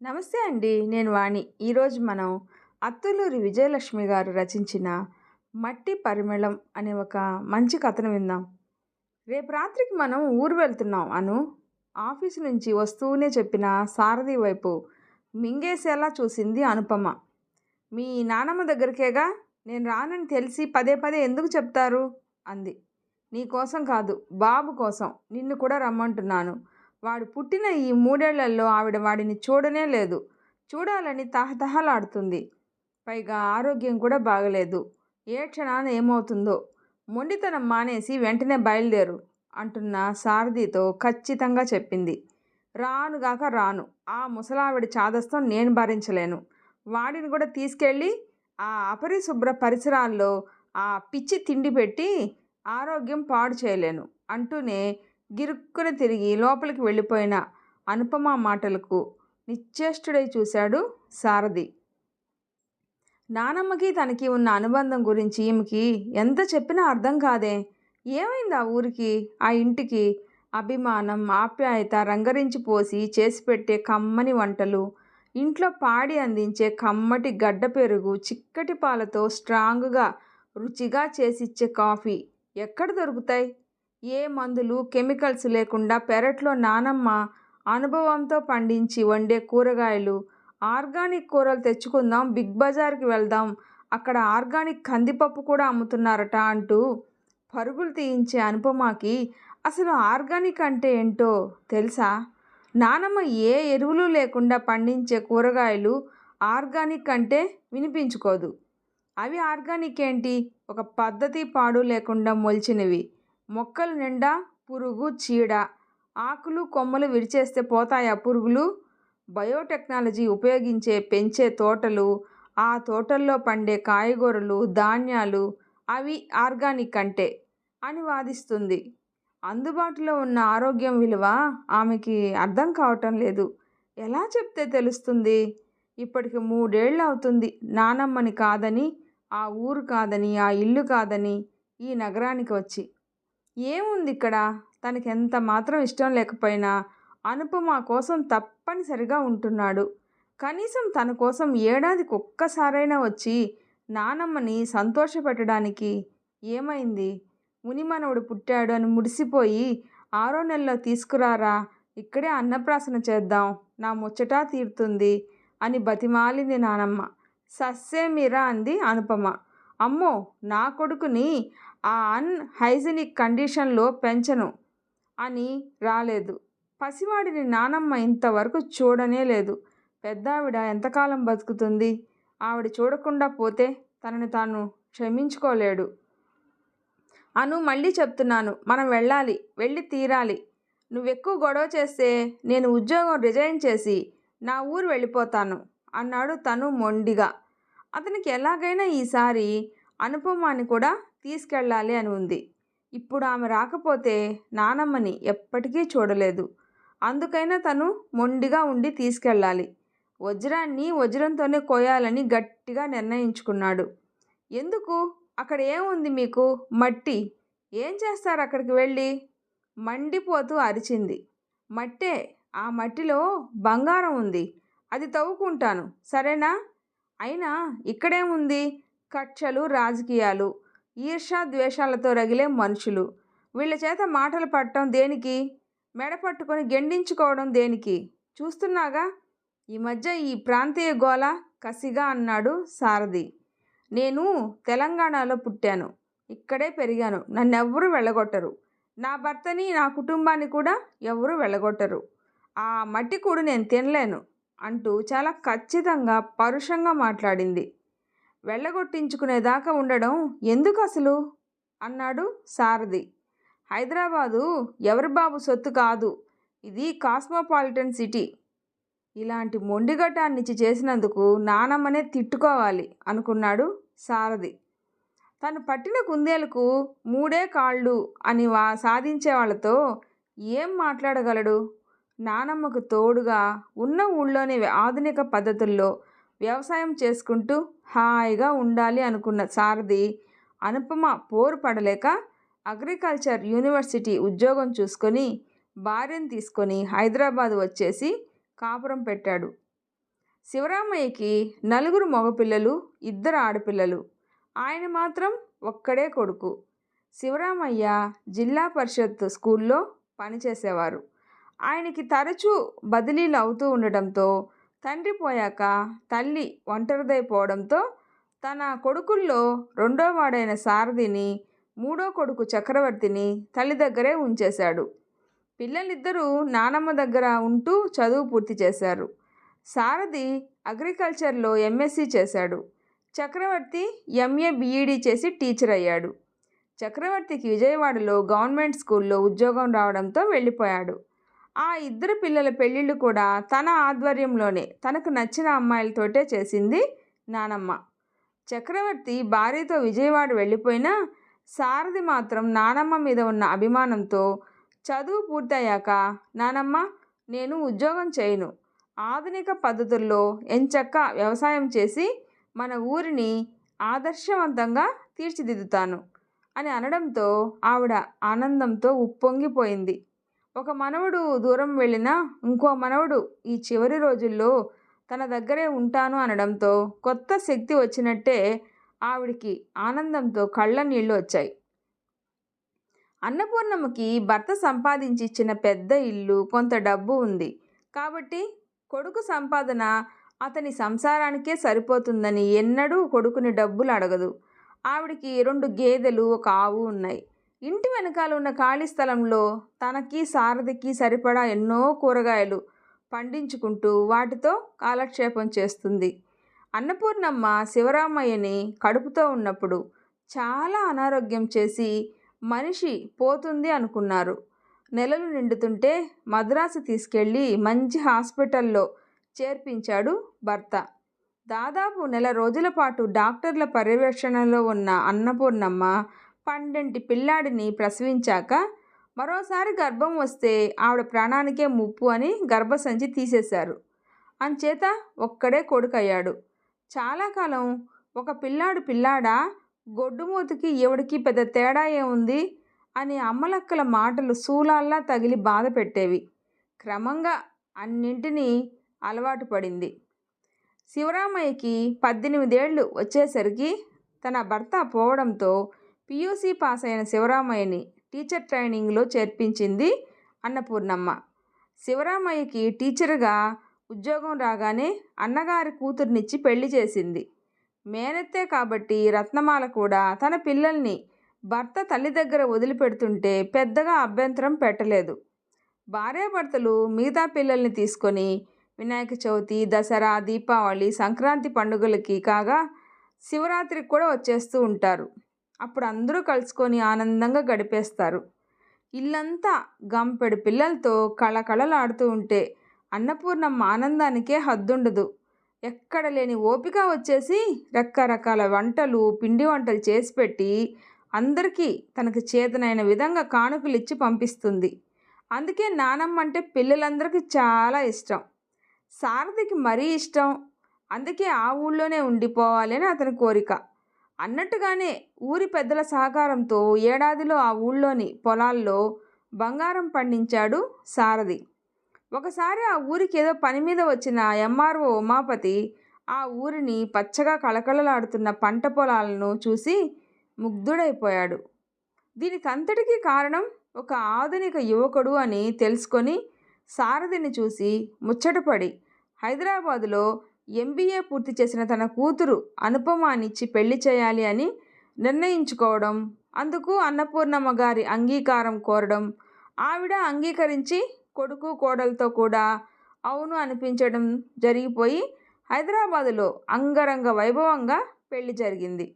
నమస్తే అండి. నేను వాణి. ఈరోజు మనం అత్తులూరి విజయలక్ష్మి గారు రచించిన 'మట్టి పరిమళం' అనే ఒక మంచి కథను విందాం. రేపు రాత్రికి మనం ఊరు వెళ్తున్నాం అను ఆఫీసు నుంచి వస్తూనే చెప్పిన సారథి వైపు మింగేసేలా చూసింది అనుపమ. మీ నానమ్మ దగ్గరికేగా, నేను రానని తెలిసి పదే పదే ఎందుకు చెప్తారు అంది. నీ కోసం కాదు, బాబు కోసం నిన్ను కూడా రమ్మంటున్నాను. వాడు పుట్టిన ఈ 3 ఏళ్లలో ఆవిడ వాడిని చూడనే లేదు. చూడాలని తహతహలాడుతుంది. పైగా ఆరోగ్యం కూడా బాగలేదు. ఏ క్షణాన ఏమవుతుందో. మొండితనం మానేసి వెంటనే బయలుదేరు అంటున్న సారథితో ఖచ్చితంగా చెప్పింది. రానుగాక రాను. ఆ ముసలావిడ చాదస్తం నేను భరించలేను. వాడిని కూడా తీసుకెళ్ళి ఆ అపరిశుభ్ర పరిసరాల్లో ఆ పిచ్చి తిండి పెట్టి ఆరోగ్యం పాడు చేయలేను అంటూనే గిరుక్కున తిరిగి లోపలికి వెళ్ళిపోయిన అనుపమ మాటలకు నిశ్చేష్టుడై చూశాడు సారథి. నానమ్మకి తనకి ఉన్న అనుబంధం గురించి ఈమెకి ఎంత చెప్పినా అర్థం కాదే. ఏమైంది ఆ ఊరికి, ఆ ఇంటికి? అభిమానం, ఆప్యాయత రంగరించి పోసి చేసి పెట్టే కమ్మని వంటలు, ఇంట్లో పాడి అందించే కమ్మటి గడ్డ పెరుగు, చిక్కటి పాలతో స్ట్రాంగ్గా రుచిగా చేసిచ్చే కాఫీ ఎక్కడ దొరుకుతాయి? ఏ మందులు, కెమికల్స్ లేకుండా పెరట్లో నానమ్మ అనుభవంతో పండించి వండే కూరగాయలు. ఆర్గానిక్ కూరలు తెచ్చుకుందాం, బిగ్ బజార్కి వెళ్దాం, అక్కడ ఆర్గానిక్ కందిపప్పు కూడా అమ్ముతున్నారట అంటూ పరుగులు తీయించే అనుపమకి అసలు ఆర్గానిక్ అంటే ఏంటో తెలుసా? నానమ్మ ఏ ఎరువులు లేకుండా పండించే కూరగాయలు ఆర్గానిక్ అంటే వినిపించుకోదు. అవి ఆర్గానిక్ ఏంటి? ఒక పద్ధతి పాడు లేకుండా మొలిచినవి. మొక్కల నిండా పురుగు, చీడ. ఆకులు కొమ్మలు విరిచేస్తే పోతాయా పురుగులు? బయోటెక్నాలజీ ఉపయోగించే పెంచే తోటలు, ఆ తోటల్లో పండే కాయగూరలు, ధాన్యాలు, అవి ఆర్గానిక్ అంటే అని వాదిస్తుంది. అందుబాటులో ఉన్న ఆరోగ్యం విలువ ఆమెకి అర్థం కావటం లేదు. ఎలా చెప్తే తెలుస్తుంది? ఇప్పటికి 3 ఏళ్ళు అవుతుంది నానమ్మని కాదని, ఆ ఊరు కాదని, ఆ ఇల్లు కాదని ఈ నగరానికి వచ్చి. ఏముంది ఇక్కడ? తనకి ఎంత మాత్రం ఇష్టం లేకపోయినా అనుపమ కోసం తప్పనిసరిగా ఉంటున్నాడు. కనీసం తన కోసం ఏడాదికి ఒక్కసారైనా వచ్చి నానమ్మని సంతోషపెట్టడానికి. ఏమైంది? మునిమనవడు పుట్టాడు అని మురిసిపోయి 6వ నెలలో తీసుకురారా, ఇక్కడే అన్నప్రాసన చేద్దాం, నా ముచ్చటా తీరుతుంది అని బతిమాలింది నానమ్మ. సస్సేమిరా అంది అనుపమ. అమ్మో, నా కొడుకుని ఆ అన్హైజినిక్ కండిషన్లో పెంచను అని రాలేదు. పసివాడిని నానమ్మ ఇంతవరకు చూడనే లేదు. పెద్దావిడ ఎంతకాలం బతుకుతుంది? ఆవిడ చూడకుండా పోతే తనని తాను క్షమించుకోలేడు. అను, మళ్ళీ చెప్తున్నాను, మనం వెళ్ళాలి, వెళ్ళి తీరాలి. నువ్వెక్కువ గొడవ చేస్తే నేను ఉద్యోగం రిజైన్ చేసి నా ఊరు వెళ్ళిపోతాను అన్నాడు తను మొండిగా. అతనికి ఎలాగైనా ఈసారి అనుపమాని కూడా తీసుకెళ్ళాలి అని ఉంది. ఇప్పుడు ఆమె రాకపోతే నానమ్మని ఎప్పటికీ చూడలేదు. అందుకైనా తను మొండిగా ఉండి తీసుకెళ్ళాలి. వజ్రాన్ని వజ్రంతోనే కోయాలని గట్టిగా నిర్ణయించుకున్నాడు. ఎందుకు? అక్కడ ఏముంది మీకు? మట్టి. ఏం చేస్తారు అక్కడికి వెళ్ళి? మండిపోతూ అరిచింది. మట్టే. ఆ మట్టిలో బంగారం ఉంది. అది తవ్వుకుంటాను, సరేనా? అయినా ఇక్కడేముంది? కక్షలు, రాజకీయాలు, ఈర్ష్య ద్వేషాలతో రగిలే మనుషులు. వీళ్ళ చేత మాటలు పడటం దేనికి? మెడ పట్టుకొని గెండించుకోవడం దేనికి? చూస్తున్నాగా ఈ మధ్య ఈ ప్రాంతీయ గోల కసిగా అన్నాడు సారథి. నేను తెలంగాణలో పుట్టాను, ఇక్కడే పెరిగాను. నన్నెవ్వరూ వెళ్ళగొట్టరు. నా భర్తని, నా కుటుంబాన్ని కూడా ఎవరూ వెళ్ళగొట్టరు. ఆ మట్టి కూడు నేను తినలేను అంటూ చాలా ఖచ్చితంగా, పరుషంగా మాట్లాడింది. వెళ్ళగొట్టించుకునేదాకా ఉండడం ఎందుకు అసలు అన్నాడు సారథి. హైదరాబాదు ఎవరి బాబు సొత్తు కాదు. ఇది కాస్మోపాలిటన్ సిటీ. ఇలాంటి మొండిగటాన్నిచ్చి చేసినందుకు నానమ్మనే తిట్టుకోవాలి అనుకున్నాడు సారథి. తను పట్టిన కుందేలకు 3 కాళ్ళు అని సాధించే వాళ్ళతో ఏం మాట్లాడగలడు? నానమ్మకు తోడుగా ఉన్న ఊళ్ళోనే ఆధునిక పద్ధతుల్లో వ్యవసాయం చేసుకుంటూ హాయిగా ఉండాలి అనుకున్న సారథి అనుపమ పోరు పడలేక అగ్రికల్చర్ యూనివర్సిటీ ఉద్యోగం చూసుకొని భార్యను తీసుకొని హైదరాబాద్ వచ్చేసి కాపురం పెట్టాడు. శివరామయ్యకి నలుగురు మగపిల్లలు, ఇద్దరు ఆడపిల్లలు. ఆయన మాత్రం ఒక్కడే కొడుకు. శివరామయ్య జిల్లా పరిషత్ స్కూల్లో పనిచేసేవారు. ఆయనకి తరచూ బదిలీలు అవుతూ ఉండటంతో తండ్రి పోయాక తల్లి ఒంటరిదైపోవడంతో తన కొడుకుల్లో రెండో వాడైన సారథిని, మూడో కొడుకు చక్రవర్తిని తల్లి దగ్గరే ఉంచేశాడు. పిల్లలిద్దరూ నానమ్మ దగ్గర ఉంటూ చదువు పూర్తి చేశారు. సారథి అగ్రికల్చర్లో ఎంఎస్సి చేశాడు. చక్రవర్తి ఎంఏ బీఈడీ చేసి టీచర్ అయ్యాడు. చక్రవర్తికి విజయవాడలో గవర్నమెంట్ స్కూల్లో ఉద్యోగం రావడంతో వెళ్ళిపోయాడు. ఆ ఇద్దరు పిల్లల పెళ్ళిళ్ళు కూడా తన ఆధ్వర్యంలోనే తనకు నచ్చిన అమ్మాయిలతోటే చేసింది నానమ్మ. చక్రవర్తి భార్యతో విజయవాడ వెళ్ళిపోయినా సారథి మాత్రం నానమ్మ మీద ఉన్న అభిమానంతో చదువు పూర్తయ్యాక, నానమ్మ నేను ఉద్యోగం చేయను, ఆధునిక పద్ధతుల్లో ఎంచక్కా వ్యవసాయం చేసి మన ఊరిని ఆదర్శవంతంగా తీర్చిదిద్దుతాను అని అనడంతో ఆవిడ ఆనందంతో ఉప్పొంగిపోయింది. ఒక మనవడు దూరం వెళ్ళినా ఇంకో మనవడు ఈ చివరి రోజుల్లో తన దగ్గరే ఉంటాను అనడంతో కొత్త శక్తి వచ్చినట్టే ఆవిడికి ఆనందంతో కళ్ళ నీళ్ళు వచ్చాయి. అన్నపూర్ణమ్మకి భర్త సంపాదించి ఇచ్చిన పెద్ద ఇల్లు, కొంత డబ్బు ఉంది కాబట్టి కొడుకు సంపాదన అతని సంసారానికే సరిపోతుందని ఎన్నడూ కొడుకుని డబ్బులు అడగదు. ఆవిడికి 2 గేదెలు, 1 ఆవు ఉన్నాయి. ఇంటి వెనకాల ఉన్న ఖాళీ స్థలంలో తనకి సారథికి సరిపడా ఎన్నో కూరగాయలు పండించుకుంటూ వాటితో కాలక్షేపం చేస్తుంది. అన్నపూర్ణమ్మ శివరామయ్యని కడుపుతో ఉన్నప్పుడు చాలా అనారోగ్యం చేసి మనిషి పోతుంది అనుకున్నారు. నెలలు నిండుతుంటే మద్రాసు తీసుకెళ్ళి మంచి హాస్పిటల్లో చేర్పించాడు భర్త. దాదాపు నెల రోజుల పాటు డాక్టర్ల పర్యవేక్షణలో ఉన్న అన్నపూర్ణమ్మ 12 పిల్లాడిని ప్రసవించాక మరోసారి గర్భం వస్తే ఆవిడ ప్రాణానికే ముప్పు అని గర్భసంచి తీసేశారు. అంచేత ఒక్కడే కొడుకయ్యాడు. చాలా కాలం ఒక పిల్లాడా, గొడ్డుమూతికి ఈవిడికి పెద్ద తేడా ఏముంది అని అమ్మలక్కల మాటలు శూలాల్లా తగిలి బాధ పెట్టేవి. క్రమంగా అన్నింటినీ అలవాటు పడింది. శివరామయ్యకి 18 ఏళ్ళు వచ్చేసరికి తన భర్త పోవడంతో పియూసీ పాస్ అయిన శివరామయ్యని టీచర్ ట్రైనింగ్లో చేర్పించింది అన్నపూర్ణమ్మ. శివరామయ్యకి టీచర్గా ఉద్యోగం రాగానే అన్నగారి కూతుర్నిచ్చి పెళ్లి చేసింది. మేనత్తే కాబట్టి రత్నమాల కూడా తన పిల్లల్ని భర్త తల్లి దగ్గర వదిలిపెడుతుంటే పెద్దగా అభ్యంతరం పెట్టలేదు. భార్యాభర్తలు మిగతా పిల్లల్ని తీసుకొని వినాయక చవితి, దసరా, దీపావళి, సంక్రాంతి పండుగలకి కాగా శివరాత్రికి కూడా వచ్చేస్తూ ఉంటారు. అప్పుడు అందరూ కలుసుకొని ఆనందంగా గడిపేస్తారు. ఇల్లంతా గంపెడు పిల్లలతో కళకళలాడుతూ ఉంటే అన్నపూర్ణమ్మ ఆనందానికే హద్దుండదు. ఎక్కడ లేని ఓపిక వచ్చేసి రకరకాల వంటలు, పిండి వంటలు చేసి పెట్టి అందరికీ తనకు చేతనైన విధంగా కానుకలు ఇచ్చి పంపిస్తుంది. అందుకే నానమ్మ అంటే పిల్లలందరికీ చాలా ఇష్టం. సారథికి మరీ ఇష్టం. అందుకే ఆ ఊళ్ళోనే ఉండిపోవాలి అని అతని కోరిక. అన్నట్టుగానే ఊరి పెద్దల సహకారంతో ఏడాదిలో ఆ ఊళ్ళోని పొలాల్లో బంగారం పండించాడు సారథి. ఒకసారి ఆ ఊరికి ఏదో పని మీద వచ్చిన ఎంఆర్ఓ ఉమాపతి ఆ ఊరిని పచ్చగా కళకళలాడుతున్న పంట పొలాలను చూసి ముగ్ధుడైపోయాడు. దీనికంతటికీ కారణం ఒక ఆధునిక యువకుడు అని తెలుసుకొని సారథిని చూసి ముచ్చటపడి హైదరాబాదులో ఎంబీఏ పూర్తి చేసిన తన కూతురు అనుపమానిచ్చి పెళ్లి చేయాలి అని నిర్ణయించుకోవడం, అందుకు అన్నపూర్ణమ్మ గారి అంగీకారం కోరడం, ఆవిడ అంగీకరించి కొడుకు కోడలతో కూడా అవును అనిపించడం జరిగిపోయి హైదరాబాదులో అంగరంగ వైభవంగా పెళ్లి జరిగింది.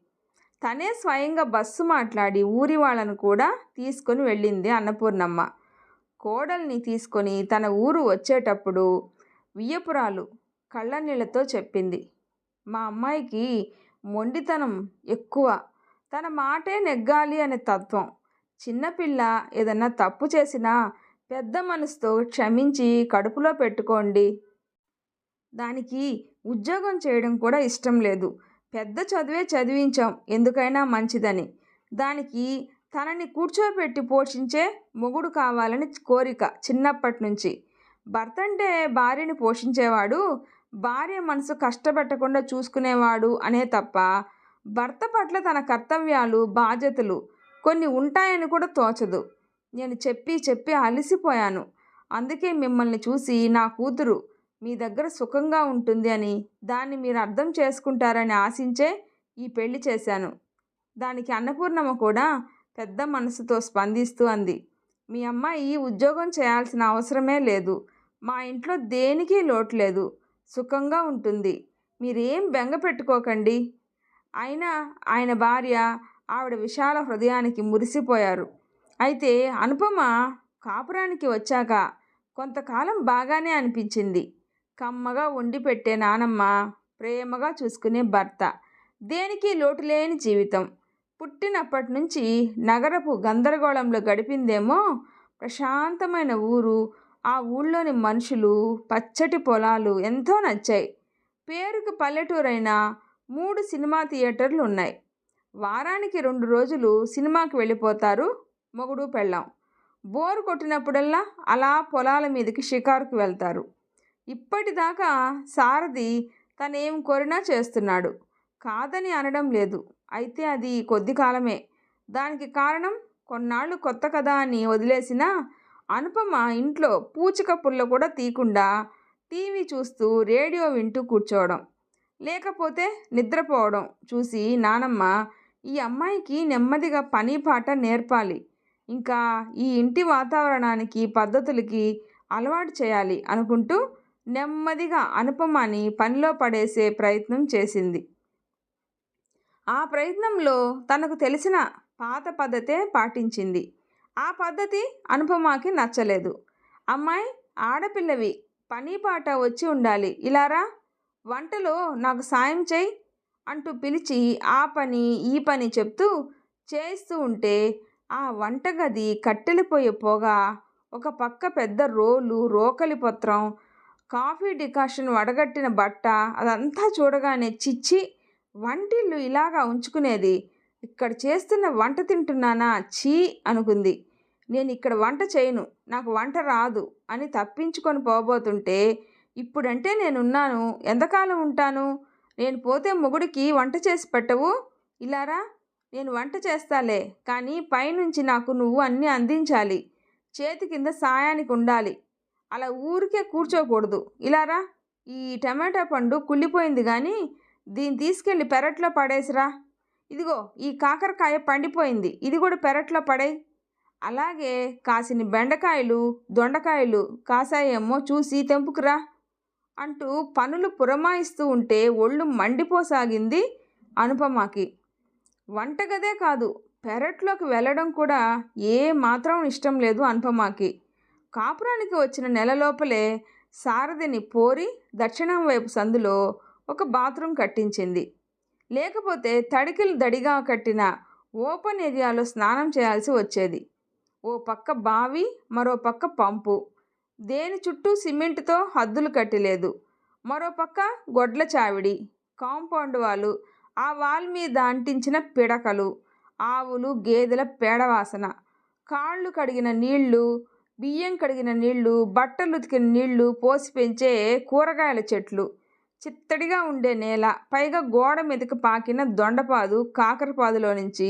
తనే స్వయంగా బస్సు మాట్లాడి ఊరి వాళ్ళను కూడా తీసుకొని వెళ్ళింది అన్నపూర్ణమ్మ. కోడల్ని తీసుకొని తన ఊరు వచ్చేటప్పుడు వియ్యపురాలు కళ్ళనీళ్లతో చెప్పింది, మా అమ్మాయికి మొండితనం ఎక్కువ, తన మాటే నెగ్గాలి అనే తత్వం. చిన్నపిల్ల ఏదన్నా తప్పు చేసినా పెద్ద మనసుతో క్షమించి కడుపులో పెట్టుకోండి. దానికి ఉద్యోగం చేయడం కూడా ఇష్టం లేదు. పెద్ద చదివే చదివించాం ఎందుకైనా మంచిదని. దానికి తనని కూర్చోబెట్టి పోషించే మొగుడు కావాలని కోరిక చిన్నప్పటి నుంచి. భర్త అంటే భార్యని పోషించేవాడు, భార్య మనసు కష్టపెట్టకుండా చూసుకునేవాడు అనే తప్ప భర్త పట్ల తన కర్తవ్యాలు బాధ్యతలు కొన్ని ఉంటాయని కూడా తోచదు. నేను చెప్పి చెప్పి అలసిపోయాను. అందుకే మిమ్మల్ని చూసి నా కూతురు మీ దగ్గర సుఖంగా ఉంటుంది అని, దాన్ని మీరు అర్థం చేసుకుంటారని ఆశించే ఈ పెళ్లి చేశాను. దానికి అన్నపూర్ణమ్మ కూడా పెద్ద మనసుతో స్పందిస్తూ అంది. మీ అమ్మాయి ఉద్యోగం చేయాల్సిన అవసరమే లేదు. మా ఇంట్లో దేనికి లోటు లేదు. సుఖంగా ఉంటుంది. మీరేం బెంగ పెట్టుకోకండి. అయినా ఆయన భార్య ఆవిడ విశాల హృదయానికి మురిసిపోయారు. అయితే అనుపమ కాపురానికి వచ్చాక కొంతకాలం బాగానే అనిపించింది. కమ్మగా వండి పెట్టే నానమ్మ, ప్రేమగా చూసుకునే భర్త, దేనికి లోటు లేని జీవితం. పుట్టినప్పటి నుంచి నగరపు గందరగోళంలో గడిపిందేమో. ప్రశాంతమైన ఊరు, ఆ ఊళ్ళోని మనుషులు, పచ్చటి పొలాలు ఎంతో నచ్చాయి. పేరుకు పల్లెటూరైన 3 సినిమా థియేటర్లు ఉన్నాయి. వారానికి 2 రోజులు సినిమాకి వెళ్ళిపోతారు మొగుడు పెళ్ళాం. బోరు కొట్టినప్పుడల్లా అలా పొలాల మీదకి షికారుకు వెళ్తారు. ఇప్పటిదాకా సారథి తనేం కోరినా చేస్తున్నాడు. కాదని అనడం లేదు. అయితే అది కొద్ది కాలమే. దానికి కారణం కొన్నాళ్ళు కొత్త కదా అని వదిలేసిన అనుపమ ఇంట్లో పూచిక పుల్ల కూడా తీయకుండా టీవీ చూస్తూ రేడియో వింటూ కూర్చోవడం, లేకపోతే నిద్రపోవడం చూసి నానమ్మ ఈ అమ్మాయికి నెమ్మదిగా పని పాట నేర్పాలి, ఇంకా ఈ ఇంటి వాతావరణానికి పద్ధతులకి అలవాటు చేయాలి అనుకుంటూ నెమ్మదిగా అనుపమని పనిలో పడేసే ప్రయత్నం చేసింది. ఆ ప్రయత్నంలో తనకు తెలిసిన పాత పద్ధతే పాటించింది. ఆ పద్ధతి అనుపమకి నచ్చలేదు. అమ్మాయి, ఆడపిల్లవి, పని పాట వచ్చి ఉండాలి, ఇలారా, వంటలో నాకు సాయం చేయి అంటూ పిలిచి ఆ పని ఈ పని చెప్తూ చేస్తూ ఉంటే ఆ వంటగది కట్టెలిపోయే పొగ, ఒక పక్క పెద్ద రోలు, రోకలి పత్రం, కాఫీ డికాషన్ వడగట్టిన బట్ట, అదంతా చూడగానే చిచ్చి, వంటిల్లు ఇలాగా ఉంచుకునేది, ఇక్కడ చేస్తున్న వంట తింటున్నానా, ఛీ అనుకుంది. నేను ఇక్కడ వంట చేయను, నాకు వంట రాదు అని తప్పించుకొని పోబోతుంటే, ఇప్పుడంటే నేనున్నాను, ఎంతకాలం ఉంటాను, నేను పోతే మొగుడికి వంట చేసి పెట్టవు, ఇలారా, నేను వంట చేస్తాలే, కానీ పైనుంచి నాకు నువ్వు అన్నీ అందించాలి, చేతి కింద సాయానికి ఉండాలి, అలా ఊరికే కూర్చోకూడదు, ఇలారా, ఈ టమాటా పండు కుళ్ళిపోయింది కానీ దీన్ని తీసుకెళ్ళి పెరట్లో పడేసిరా, ఇదిగో ఈ కాకరకాయ పండిపోయింది, ఇది కూడా పెరట్లో పడేయి, అలాగే కాసిన బెండకాయలు దొండకాయలు కాసాయేమో చూసి తెంపుకురా అంటూ పనులు పురమాయిస్తూ ఉంటే ఒళ్ళు మండిపోసాగింది అనుపమకి. వంటగదే కాదు, పెరట్లోకి వెళ్ళడం కూడా ఏ మాత్రం ఇష్టం లేదు అనుపమకి. కాపురానికి వచ్చిన నెల లోపలే సారథిని పోరి దక్షిణం వైపు సందులో ఒక బాత్రూమ్ కట్టించింది. లేకపోతే తడికిలు దడిగా కట్టిన ఓపెన్ ఏరియాలో స్నానం చేయాల్సి వచ్చేది. ఓ పక్క బావి, మరో పక్క పంపు, దేని చుట్టూ సిమెంటుతో హద్దులు కట్టలేదు, మరో పక్క గొడ్ల చావిడి, కాంపౌండ్ వాలు, ఆ వాల్ మీద అంటించిన పిడకలు, ఆవులు గేదెల పేడవాసన, కాళ్ళు కడిగిన నీళ్లు, బియ్యం కడిగిన నీళ్లు, బట్టలు ఉతికిన నీళ్లు పోసి పెంచే కూరగాయల చెట్లు, చిత్తడిగా ఉండే నేల, పైగా గోడ మీదకి పాకిన దొండపాదు కాకరపాదులో నుంచి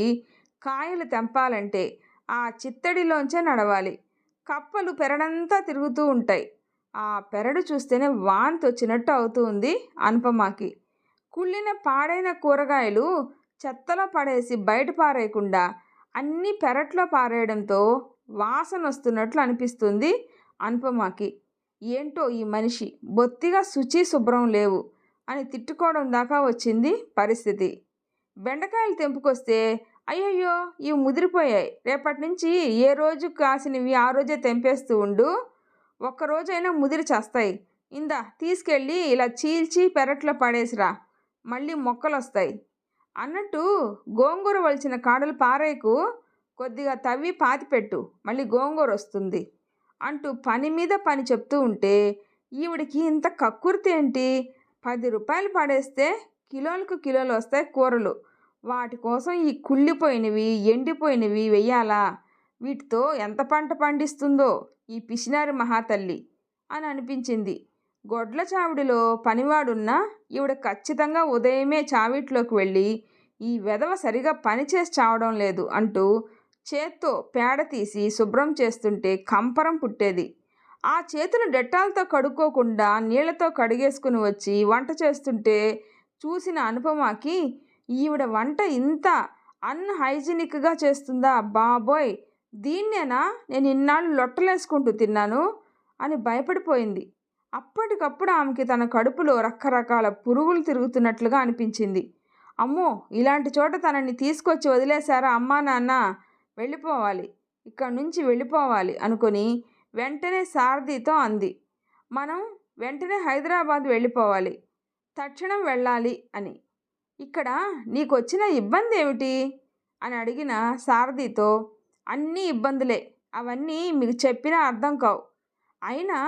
కాయలు తెంపాలంటే ఆ చిత్తడిలోంచే నడవాలి. కప్పలు పెరడంతా తిరుగుతూ ఉంటాయి. ఆ పెరడు చూస్తేనే వాంతి వచ్చినట్టు అవుతూ ఉంది అనుపమకి. కుళ్ళిన పాడైన కూరగాయలు చెత్తలో పడేసి బయట పారేయకుండా అన్నీ పెరట్లో పారేయడంతో వాసన వస్తున్నట్లు అనిపిస్తుంది అనుపమకి. ఏంటో ఈ మనిషి, బొత్తిగా శుచి శుభ్రం లేవు అని తిట్టుకోవడం దాకా వచ్చింది పరిస్థితి. బెండకాయలు తెంపుకొస్తే అయ్యయ్యో ఇవి ముదిరిపోయాయి, రేపటి నుంచి ఏ రోజు కాసినవి ఆ రోజే తెంపేస్తూ ఉండు, ఒక్కరోజైనా ముదిరి చేస్తాయి, ఇందా తీసుకెళ్ళి ఇలా చీల్చి పెరట్లో పడేసిరా, మళ్ళీ మొక్కలు వస్తాయి అన్నట్టు గోంగూర వలిచిన కాడలు పారేయకు, కొద్దిగా తవ్వి పాతిపెట్టు, మళ్ళీ గోంగూర వస్తుంది అంటూ పని మీద పని చెప్తూ ఉంటే ఈవిడికి ఇంత కక్కుర్తి ఏంటి? 10 రూపాయలు పడేస్తే కిలోలకు కిలోలు వస్తాయి కూరలు, వాటి కోసం ఈ కుళ్ళిపోయినవి ఎండిపోయినవి వెయ్యాలా? వీటితో ఎంత పంట పండిస్తుందో ఈ పిసినారి మహాతల్లి అని అనిపించింది. గొడ్ల చావిడిలో పనివాడున్నా ఈవిడ ఖచ్చితంగా ఉదయమే చావిట్లోకి వెళ్ళి ఈ వెధవ సరిగా పనిచేసి చావడం లేదు అంటూ చేత్తో పేడ తీసి శుభ్రం చేస్తుంటే కంపరం పుట్టేది. ఆ చేతులు డెట్టాలతో కడుక్కోకుండా నీళ్లతో కడిగేసుకుని వచ్చి వంట చేస్తుంటే చూసిన అనుపమకి ఈవిడ వంట ఇంత అన్హైజీనిక్గా చేస్తుందా బాబోయ్, దీన్నేనా నేను ఇన్నాళ్ళు లొట్టలేసుకుంటూ తిన్నాను అని భయపడిపోయింది. అప్పటికప్పుడు ఆమెకి తన కడుపులో రకరకాల పురుగులు తిరుగుతున్నట్లుగా అనిపించింది. అమ్మో, ఇలాంటి చోట తనని తీసుకొచ్చి వదిలేశారా అమ్మా నాన్న, వెళ్ళిపోవాలి, ఇక్కడి నుంచి వెళ్ళిపోవాలి అనుకొని వెంటనే సారథితో అంది. మనం వెంటనే హైదరాబాద్ వెళ్ళిపోవాలి, తక్షణం వెళ్ళాలి అని. ఇక్కడ నీకు వచ్చిన ఇబ్బంది ఏమిటి అని అడిగిన సారథితో, అన్నీ ఇబ్బందులే, అవన్నీ మీకు చెప్పినా అర్థం కావు. అయినా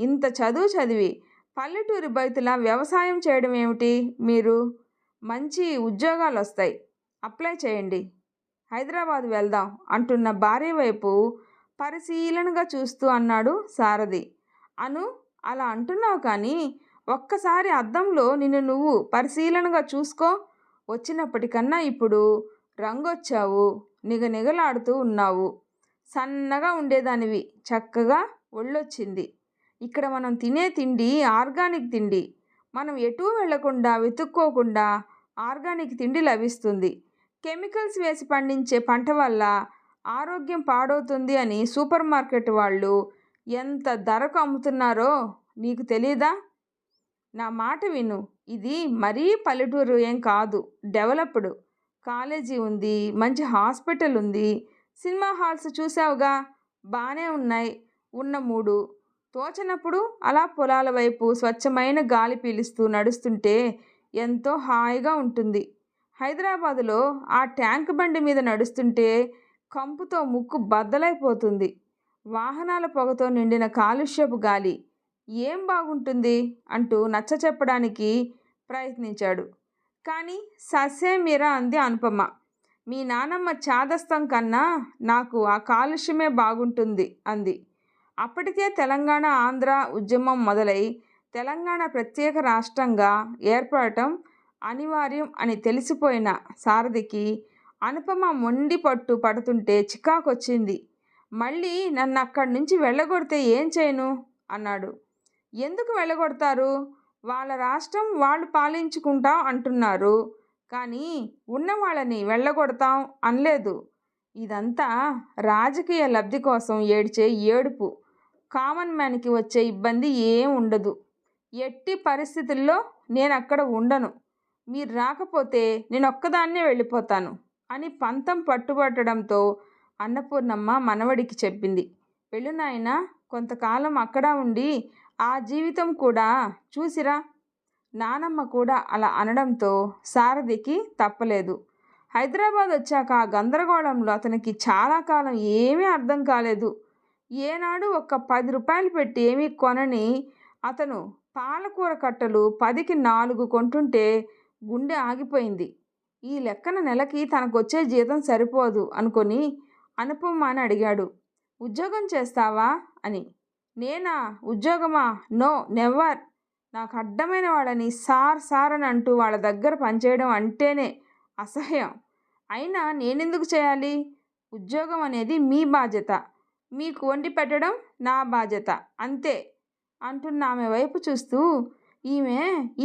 ఇంత చదువు చదివి పల్లెటూరి బయతులా వ్యవసాయం చేయడం ఏమిటి మీరు? మంచి ఉద్యోగాలు వస్తాయి, అప్లై చేయండి, హైదరాబాద్ వెళ్దాం అంటున్న భార్య వైపు పరిశీలనగా చూస్తూ అన్నాడు సారథి. అను, అలా అంటున్నావు కానీ ఒక్కసారి అద్దంలో నిన్ను నువ్వు పరిశీలనగా చూసుకో. వచ్చినప్పటికన్నా ఇప్పుడు రంగొచ్చావు, నిగనిగలాడుతూ ఉన్నావు. సన్నగా ఉండేదానివి, చక్కగా ఒళ్ళొచ్చింది. ఇక్కడ మనం తినే తిండి ఆర్గానిక్ తిండి. మనం ఎటూ వెళ్లకుండా వెతుక్కోకుండా ఆర్గానిక్ తిండి లభిస్తుంది. కెమికల్స్ వేసి పండించే పంట వల్ల ఆరోగ్యం పాడవుతుంది అని సూపర్ మార్కెట్ వాళ్ళు ఎంత ధరకు అమ్ముతున్నారో నీకు తెలీదా? నా మాట విను, ఇది మరీ పల్లెటూరు ఏం కాదు, డెవలప్డ్. కాలేజీ ఉంది, మంచి హాస్పిటల్ ఉంది, సినిమా హాల్స్ చూసావుగా, బాగానే ఉన్నాయి. ఉన్న మూడు తోచనప్పుడు అలా పొలాల వైపు స్వచ్ఛమైన గాలి పీలుస్తూ నడుస్తుంటే ఎంతో హాయిగా ఉంటుంది. హైదరాబాదులో ఆ ట్యాంక్ బండి మీద నడుస్తుంటే కంపుతో ముక్కు బద్దలైపోతుంది. వాహనాల పొగతో నిండిన కాలుష్యపు గాలి ఏం బాగుంటుంది అంటూ నచ్చ చెప్పడానికి ప్రయత్నించాడు. కానీ ససేమిరా అంది అనుపమ. మీ నానమ్మ చాదస్తం కన్నా నాకు ఆ కాలుష్యమే బాగుంటుంది అంది. అప్పటికే తెలంగాణ ఆంధ్ర ఉద్యమం మొదలై తెలంగాణ ప్రత్యేక రాష్ట్రంగా ఏర్పడటం అనివార్యం అని తెలిసిపోయిన సారథికి అనుపమ మొండి పట్టు పడుతుంటే చికాకొచ్చింది. మళ్ళీ నన్ను అక్కడి నుంచి వెళ్ళగొడితే ఏం చేయను అన్నాడు. ఎందుకు వెళ్ళగొడతారు? వాళ్ళ రాష్ట్రం వాళ్ళు పాలించుకుంటాం అంటున్నారు, కానీ ఉన్న వాళ్ళని వెళ్ళగొడతాం అనలేదు. ఇదంతా రాజకీయ లబ్ధి కోసం ఏడ్చే ఏడుపు. కామన్ మ్యాన్కి వచ్చే ఇబ్బంది ఏం ఉండదు. ఎట్టి పరిస్థితుల్లో నేను అక్కడ ఉండను, మీరు రాకపోతే నేను ఒక్కదాన్నే వెళ్ళిపోతాను అని పంతం పట్టుబట్టడంతో అన్నపూర్ణమ్మ మనవడికి చెప్పింది. వెళ్ళు నాయనా, కొంతకాలం అక్కడ ఉండి ఆ జీవితం కూడా చూసిరా. నానమ్మ కూడా అలా అనడంతో సారథికి తప్పలేదు. హైదరాబాద్ వచ్చాక ఆ గందరగోళంలో అతనికి చాలా కాలం ఏమీ అర్థం కాలేదు. ఏనాడు ఒక్క 10 రూపాయలు పెట్టి ఏమీ కొనని అతను పాలకూర కట్టలు 10కి 4 కొంటుంటే గుండె ఆగిపోయింది. ఈ లెక్కన నెలకి తనకొచ్చే జీతం సరిపోదు అనుకొని అనుపమ అని అడిగాడు. ఉద్యోగం చేస్తావా అని. నేనా? ఉద్యోగమా? No never. నాకు అడ్డమైన వాళ్ళని సార్ సార్ అని అంటూ వాళ్ళ దగ్గర పనిచేయడం అంటేనే అసహ్యం. అయినా నేనెందుకు చేయాలి? ఉద్యోగం అనేది మీ బాధ్యత, మీకు వండి పెట్టడం నా బాధ్యత, అంతే అంటున్న ఆమె వైపు చూస్తూ, ఈమె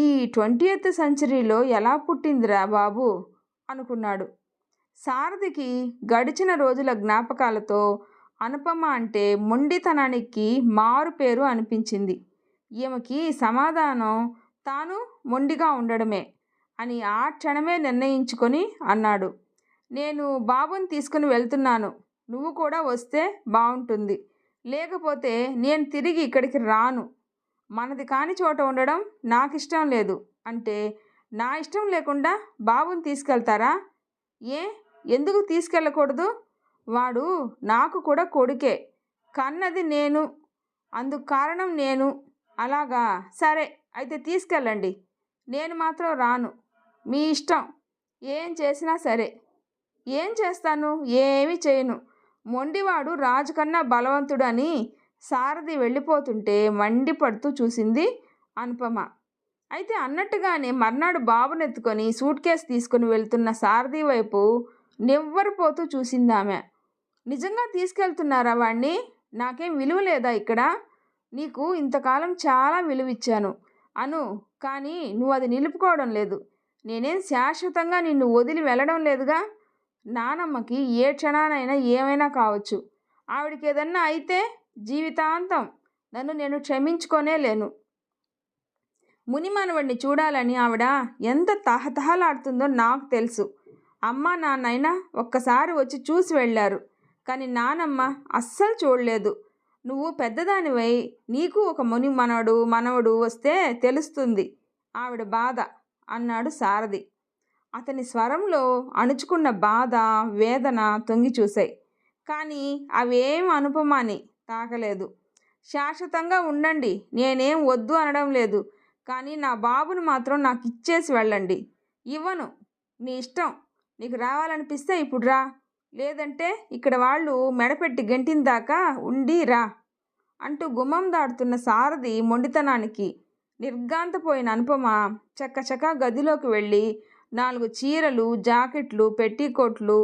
ఈ 20th సెంచరీలో ఎలా పుట్టిందిరా బాబు అనుకున్నాడు. సారథికి గడిచిన రోజుల జ్ఞాపకాలతో అనుపమ అంటే మొండితనానికి మారు పేరు అనిపించింది. ఈమెకి సమాధానం తాను మొండిగా ఉండడమే అని ఆ క్షణమే నిర్ణయించుకొని అన్నాడు. నేను బాబుని తీసుకుని వెళ్తున్నాను, నువ్వు కూడా వస్తే బాగుంటుంది, లేకపోతే నేను తిరిగి ఇక్కడికి రాను. మనది కాని చోట ఉండడం నాకు ఇష్టం లేదు అంటే నా ఇష్టం లేకుండా బాబుని తీసుకెళ్తారా? ఏ, ఎందుకు తీసుకెళ్ళకూడదు? వాడు నాకు కూడా కొడుకే, కన్నది నేను, అందుకు కారణం నేను. అలాగా, సరే అయితే తీసుకెళ్ళండి, నేను మాత్రం రాను, మీ ఇష్టం, ఏం చేసినా సరే. ఏం చేస్తాను? ఏమీ చేయను. మొండివాడు రాజు కన్నా బలవంతుడు అని సారథి వెళ్ళిపోతుంటే మండిపడుతూ చూసింది అనుపమ. అయితే అన్నట్టుగానే మర్నాడు బాబునెత్తుకొని సూట్ కేస్ తీసుకుని వెళ్తున్న సారథి వైపు నివ్వెరపోతూ చూసిందామె. నిజంగా తీసుకెళ్తున్నారా వాణ్ణి? నాకేం విలువ లేదా ఇక్కడ? నీకు ఇంతకాలం చాలా విలువిచ్చాను అను, కానీ నువ్వు అది నిలుపుకోవడం లేదు. నేనేం శాశ్వతంగా నిన్ను వదిలి వెళ్ళడం లేదుగా. నానమ్మకి ఏ క్షణానైనా ఏమైనా కావచ్చు. ఆవిడకి ఏదన్నా అయితే జీవితాంతం నన్ను నేను క్షమించుకోనే లేను. మునిమనవడిని చూడాలని ఆవిడ ఎంత తహతహలాడుతుందో నాకు తెలుసు. అమ్మ నాన్నైనా ఒక్కసారి వచ్చి చూసి వెళ్ళారు, కానీ నానమ్మ అస్సలు చూడలేదు. నువ్వు పెద్దదానివై నీకు ఒక మనవడు వస్తే తెలుస్తుంది ఆవిడ బాధ అన్నాడు సారథి. అతని స్వరంలో అణుచుకున్న బాధ, వేదన తొంగి చూశాయి. కానీ అవేం అనుపమాని తాకలేదు. శాశ్వతంగా ఉండండి, నేనేం వద్దు అనడం లేదు, కానీ నా బాబును మాత్రం నాకు ఇచ్చేసి వెళ్ళండి. ఇవ్వను, నీ ఇష్టం. నీకు రావాలనిపిస్తే ఇప్పుడు రా, లేదంటే ఇక్కడ వాళ్ళు మెడపెట్టి గెంటిన దాకా ఉండి రా అంటూ గుమ్మం దాటుతున్న సారథి మొండితనానికి నిర్ఘాంతపోయిన అనుపమ చక్కచకా గదిలోకి వెళ్ళి 4 చీరలు, జాకెట్లు, పెట్టీకోట్లు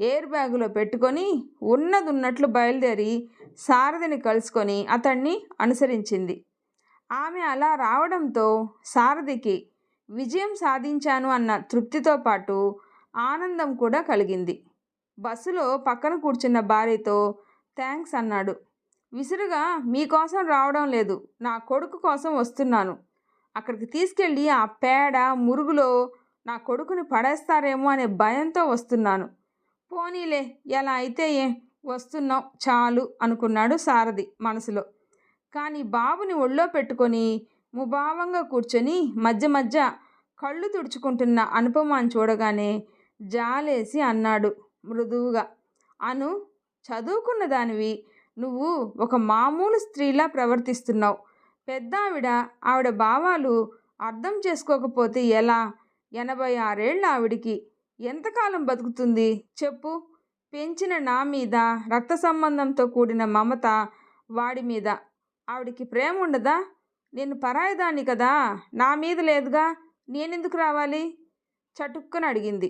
ఎయిర్ బ్యాగులో పెట్టుకొని ఉన్నదున్నట్లు బయలుదేరి సారథిని కలుసుకొని అతన్ని అనుసరించింది. ఆమె అలా రావడంతో సారథికి విజయం సాధించాను అన్న తృప్తితో పాటు ఆనందం కూడా కలిగింది. బస్సులో పక్కన కూర్చున్న భార్యతో థ్యాంక్స్ అన్నాడు. విసురుగా, మీకోసం రావడం లేదు, నా కొడుకు కోసం వస్తున్నాను. అక్కడికి తీసుకెళ్ళి ఆ పేడ మురుగులో నా కొడుకుని పడేస్తారేమో అనే భయంతో వస్తున్నాను. పోనీలే, ఎలా అయితే వస్తున్నావు చాలు అనుకున్నాడు సారథి మనసులో. కానీ బాబుని ఒళ్ళో పెట్టుకొని ముభావంగా కూర్చొని మధ్య మధ్య కళ్ళు తుడుచుకుంటున్న అనుపమాని చూడగానే జాలేసి అన్నాడు మృదువుగా, అను, చదువుకున్న దానివి, నువ్వు ఒక మామూలు స్త్రీలా ప్రవర్తిస్తున్నావు. ఆవిడ భావాలు అర్థం చేసుకోకపోతే ఎలా? 86 ఏళ్ళ ఆవిడికి ఎంతకాలం బతుకుతుంది చెప్పు? పెంచిన నా మీద రక్త సంబంధంతో కూడిన మమత వాడి మీద ఆవిడికి ప్రేమ ఉండదా? నేను పరాయిదాన్ని కదా, నా మీద లేదుగా, నేనెందుకు రావాలి? చటుక్కున అడిగింది.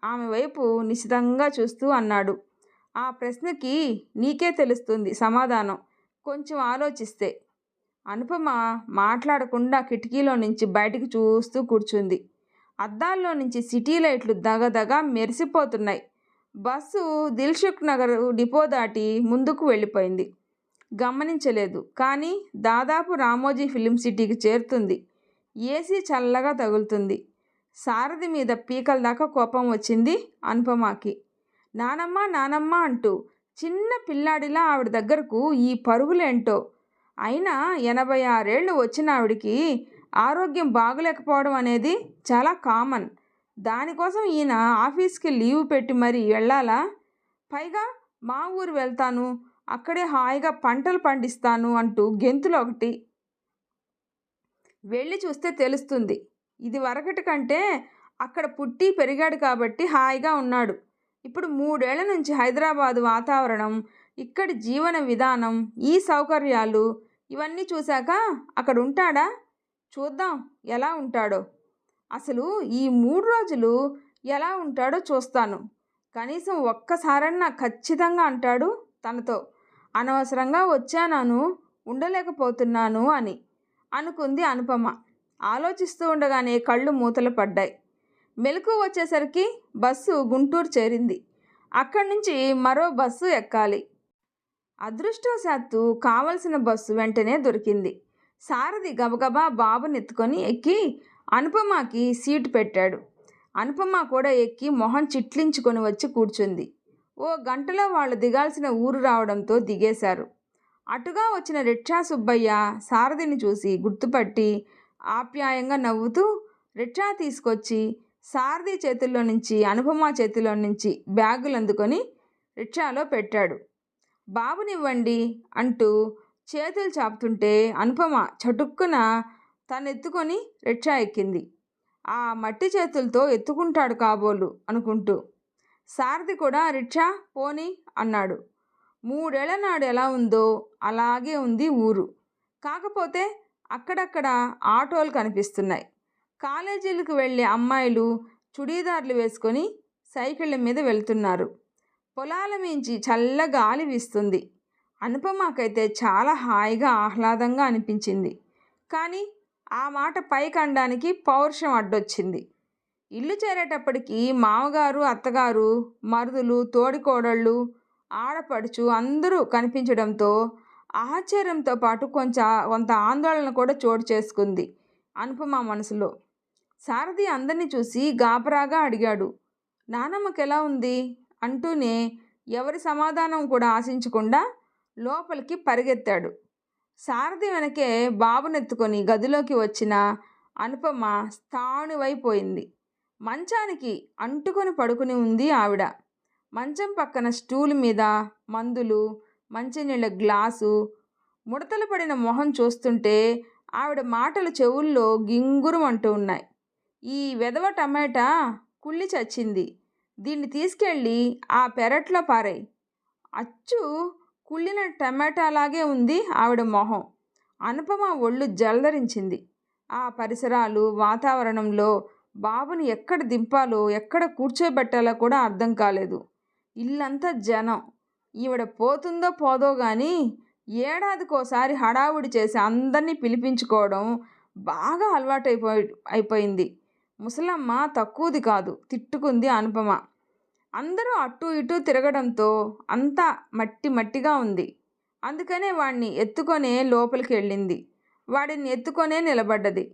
ఆమె వైపు నిశితంగా చూస్తూ అన్నాడు, ఆ ప్రశ్నకి నీకే తెలుస్తుంది సమాధానం, కొంచెం ఆలోచిస్తే. అనుపమ మాట్లాడకుండా కిటికీలో నుంచి బయటికి చూస్తూ కూర్చుంది. అద్దాల్లో నుంచి సిటీ లైట్లు దగదగ మెరిసిపోతున్నాయి. బస్సు దిల్సుఖ్ నగర్ డిపో దాటి ముందుకు వెళ్ళిపోయింది. గమనించలేదు, కానీ దాదాపు రామోజీ ఫిలిం సిటీకి చేరుతుంది. ఏసీ చల్లగా తగులుతుంది. సారథి మీద పీకల దాకా కోపం వచ్చింది అనుపమకి. నానమ్మ నానమ్మ అంటూ చిన్న పిల్లాడిలా ఆవిడ దగ్గరకు ఈ పరుగులేంటో. అయినా 86 ఏళ్ళు వచ్చిన ఆవిడికి ఆరోగ్యం బాగలేకపోవడం అనేది చాలా కామన్. దానికోసం ఈయన ఆఫీస్కి లీవ్ పెట్టి మరీ వెళ్ళాలా? పైగా మా ఊరు వెళ్తాను, అక్కడే హాయిగా పంటలు పండిస్తాను అంటూ గెంతులు ఒకటి. వెళ్ళి చూస్తే తెలుస్తుంది. ఇది వరకటి కంటే అక్కడ పుట్టి పెరిగాడు కాబట్టి హాయిగా ఉన్నాడు. ఇప్పుడు 3 ఏళ్ల నుంచి హైదరాబాదు వాతావరణం, ఇక్కడి జీవన విధానం, ఈ సౌకర్యాలు ఇవన్నీ చూశాక అక్కడ ఉంటాడా? చూద్దాం ఎలా ఉంటాడో. అసలు ఈ 3 రోజులు ఎలా ఉంటాడో చూస్తాను. కనీసం ఒక్కసారన్నా ఖచ్చితంగా అంటాడు తనతో, అనవసరంగా వచ్చాను, ఉండలేకపోతున్నాను అని అనుకుంది అనుపమ. ఆలోచిస్తూ ఉండగానే కళ్ళు మూతలు పడ్డాయి. మెలకు వచ్చేసరికి బస్సు గుంటూరు చేరింది. అక్కడి నుంచి మరో బస్సు ఎక్కాలి. అదృష్టవశాత్తు కావలసిన బస్సు వెంటనే దొరికింది. సారథి గబగబా బాబుని ఎత్తుకొని ఎక్కి అనుపమకి సీటు పెట్టాడు. అనుపమ కూడా ఎక్కి మొహం చిట్లించుకొని వచ్చి కూర్చుంది. ఓ గంటలో వాళ్ళు దిగాల్సిన ఊరు రావడంతో దిగేశారు. అటుగా వచ్చిన రిక్షా సుబ్బయ్య సారథిని చూసి గుర్తుపట్టి ఆప్యాయంగా నవ్వుతూ రిక్షా తీసుకొచ్చి సారథి చేతుల్లో నుంచి అనుపమ చేతిలో నుంచి బ్యాగులు అందుకొని రిక్షాలో పెట్టాడు. బాబునివ్వండి అంటూ చేతులు చాపుతుంటే అనుపమ చటుక్కున తనెత్తుకొని రిక్షా ఎక్కింది. ఆ మట్టి చేతులతో ఎత్తుకుంటాడు కాబోలు అనుకుంటూ. సారథి కూడా రిక్షా పోనీ అన్నాడు. 3 ఏళ్ల నాడు ఎలా ఉందో అలాగే ఉంది ఊరు. కాకపోతే అక్కడక్కడ ఆటోలు కనిపిస్తున్నాయి. కాలేజీలకు వెళ్ళే అమ్మాయిలు చుడీదార్లు వేసుకొని సైకిళ్ళ మీద వెళ్తున్నారు. పొలాల మించి చల్ల గాలి వీస్తుంది. అనుపమకైతే చాలా హాయిగా ఆహ్లాదంగా అనిపించింది. కానీ ఆ మాట పైకి అనడానికి పౌరుషం అడ్డొచ్చింది. ఇల్లు చేరేటప్పటికి మామగారు, అత్తగారు, మరుదులు, తోడికోడళ్ళు, ఆడపడుచు అందరూ కనిపించడంతో ఆశ్చర్యంతో పాటు కొంత ఆందోళన కూడా చోటు చేసుకుంది అనుపమ మనసులో. సారథి అందరినీ చూసి గాబరాగా అడిగాడు, నానమ్మకెలా ఉంది అంటూనే ఎవరి సమాధానం కూడా ఆశించకుండా లోపలికి పరిగెత్తాడు. సారథి వెనకే బాబునెత్తుకొని గదిలోకి వచ్చిన అనుపమ స్థాణువైపోయింది. మంచానికి అంటుకొని పడుకుని ఉంది ఆవిడ. మంచం పక్కన స్టూల్ మీద మందులు, మంచినీళ్ళ గ్లాసు, ముడతలు పడిన మొహం చూస్తుంటే ఆవిడ మాటలు చెవుల్లో గింగురుమంటూ ఉన్నాయి. ఈ వెధవ టమాటా కుళ్ళి చచ్చింది. దీన్ని తీసుకెళ్ళి ఆ పెరట్లో పారేయ్. అచ్చు కుళ్ళిన టమాటాలాగే ఉంది ఆవిడ మొహం. అనుపమ ఒళ్ళు జలధరించింది. ఆ పరిసరాలు, వాతావరణంలో బాబుని ఎక్కడ దింపాలో, ఎక్కడ కూర్చోబెట్టాలో కూడా అర్థం కాలేదు. ఇల్లంతా జనం. ఈవిడ పోతుందో పోదో కానీ ఏడాదికోసారి హడావుడి చేసి అందరినీ పిలిపించుకోవడం బాగా అయిపోయింది. ముసలమ్మ తక్కువది కాదు, తిట్టుకుంది అనుపమ. అందరూ అటూ ఇటూ తిరగడంతో అంతా మట్టి మట్టిగా ఉంది. అందుకనే వాడిని ఎత్తుకొనే లోపలికి వెళ్ళింది. వాడిని ఎత్తుకొనే నిలబడ్డది.